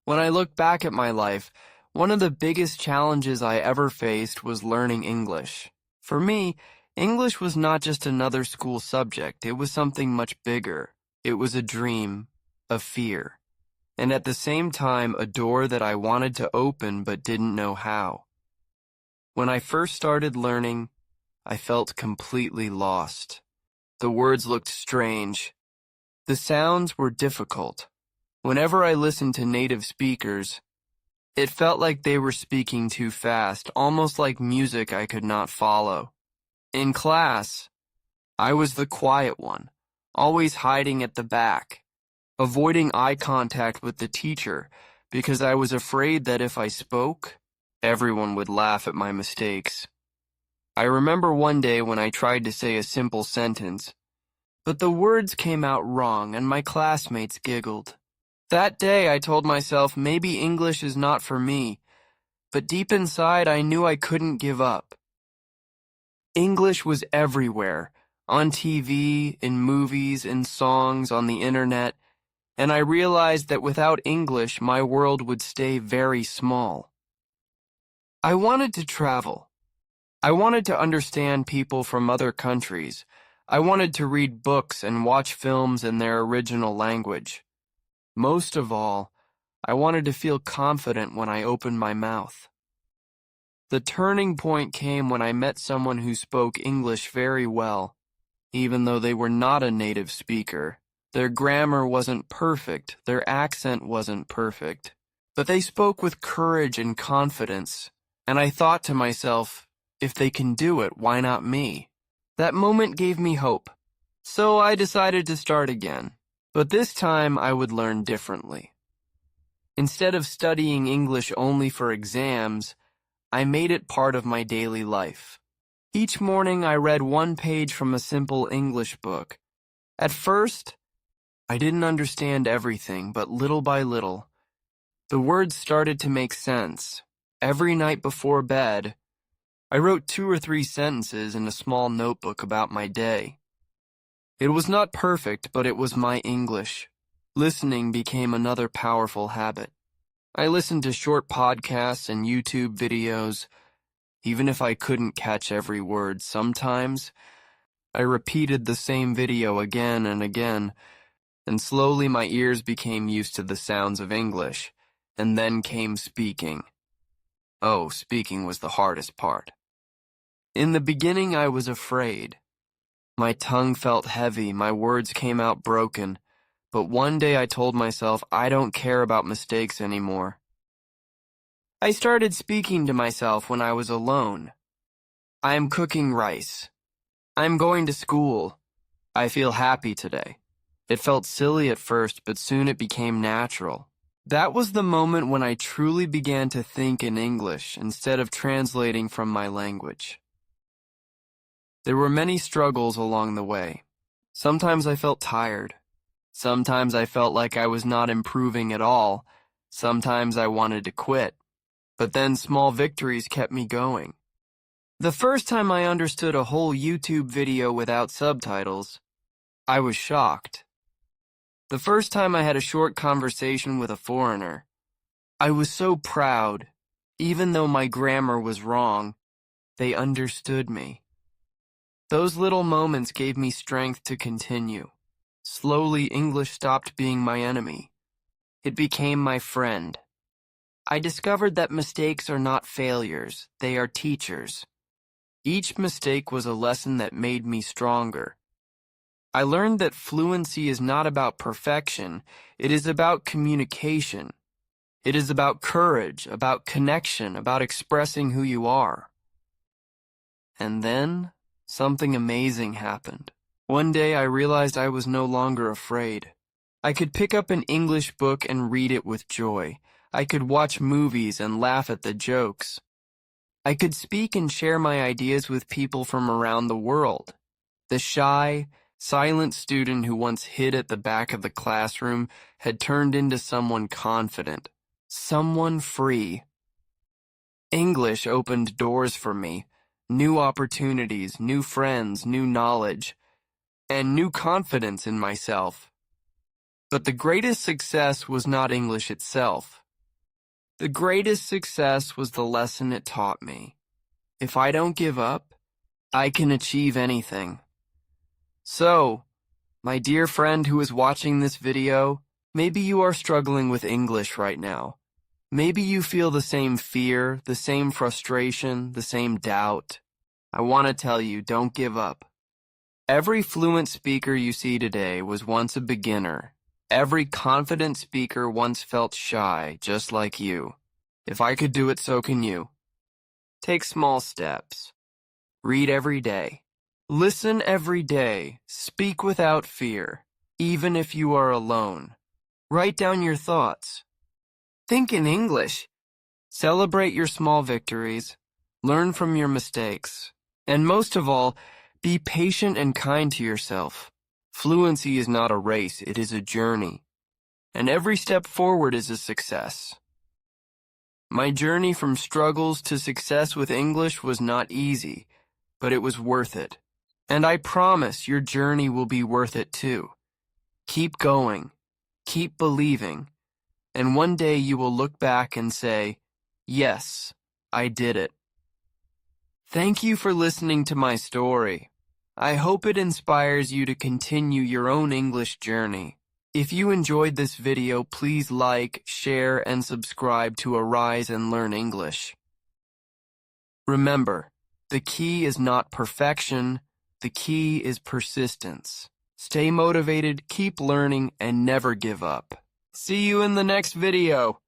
When I look back at my life, one of the biggest challenges I ever faced was learning English. For me, English was not just another school subject, it was something much bigger. It was a dream, a fear, and at the same time a door that I wanted to open but didn't know how. When I first started learning, I felt completely lost. The words looked strange. The sounds were difficult. Whenever I listened to native speakers, it felt like they were speaking too fast, almost like music I could not follow. In class, I was the quiet one, always hiding at the back, avoiding eye contact with the teacher because I was afraid that if I spoke, everyone would laugh at my mistakes. I remember one day when I tried to say a simple sentence, but the words came out wrong and my classmates giggled. That day I told myself maybe English is not for me, but deep inside I knew I couldn't give up. English was everywhere, on TV, in movies, in songs, on the internet, and I realized that without English my world would stay very small. I wanted to travel. I wanted to understand people from other countries. I wanted to read books and watch films in their original language. Most of all, I wanted to feel confident when I opened my mouth. The turning point came when I met someone who spoke English very well, even though they were not a native speaker. Their grammar wasn't perfect, their accent wasn't perfect, but they spoke with courage and confidence, and I thought to myself, if they can do it, why not me? That moment gave me hope, so I decided to start again. But this time I would learn differently. Instead of studying English only for exams, I made it part of my daily life. Each morning I read one page from a simple English book. At first, I didn't understand everything, but little by little, the words started to make sense. Every night before bed, I wrote 2 or 3 sentences in a small notebook about my day. It was not perfect, but it was my English. Listening became another powerful habit. I listened to short podcasts and YouTube videos. Even if I couldn't catch every word, sometimes I repeated the same video again and again, and slowly my ears became used to the sounds of English, and then came speaking. Oh, speaking was the hardest part. In the beginning, I was afraid. My tongue felt heavy, my words came out broken, but one day I told myself I don't care about mistakes anymore. I started speaking to myself when I was alone. I am cooking rice. I'm going to school. I feel happy today. It felt silly at first, but soon it became natural. That was the moment when I truly began to think in English instead of translating from my language. There were many struggles along the way. Sometimes I felt tired. Sometimes I felt like I was not improving at all. Sometimes I wanted to quit. But then small victories kept me going. The first time I understood a whole YouTube video without subtitles, I was shocked. The first time I had a short conversation with a foreigner, I was so proud. Even though my grammar was wrong, they understood me. Those little moments gave me strength to continue. Slowly, English stopped being my enemy. It became my friend. I discovered that mistakes are not failures, they are teachers. Each mistake was a lesson that made me stronger. I learned that fluency is not about perfection, it is about communication. It is about courage, about connection, about expressing who you are. And then, something amazing happened. One day I realized I was no longer afraid. I could pick up an English book and read it with joy. I could watch movies and laugh at the jokes. I could speak and share my ideas with people from around the world. The shy, silent student who once hid at the back of the classroom had turned into someone confident, someone free. English opened doors for me, new opportunities, new friends, new knowledge, and new confidence in myself. But the greatest success was not English itself. The greatest success was the lesson it taught me. If I don't give up, I can achieve anything. So, my dear friend who is watching this video, maybe you are struggling with English right now. Maybe you feel the same fear, the same frustration, the same doubt. I want to tell you, don't give up. Every fluent speaker you see today was once a beginner. Every confident speaker once felt shy, just like you. If I could do it, so can you. Take small steps. Read every day. Listen every day. Speak without fear, even if you are alone. Write down your thoughts. Think in English. Celebrate your small victories. Learn from your mistakes. And most of all, be patient and kind to yourself. Fluency is not a race, it is a journey. And every step forward is a success. My journey from struggles to success with English was not easy, but it was worth it. And I promise your journey will be worth it too. Keep going, keep believing, and one day you will look back and say, yes, I did it. Thank you for listening to my story. I hope it inspires you to continue your own English journey. If you enjoyed this video, please like, share, and subscribe to Arise and Learn English. Remember, the key is not perfection, the key is persistence. Stay motivated, keep learning, and never give up. See you in the next video.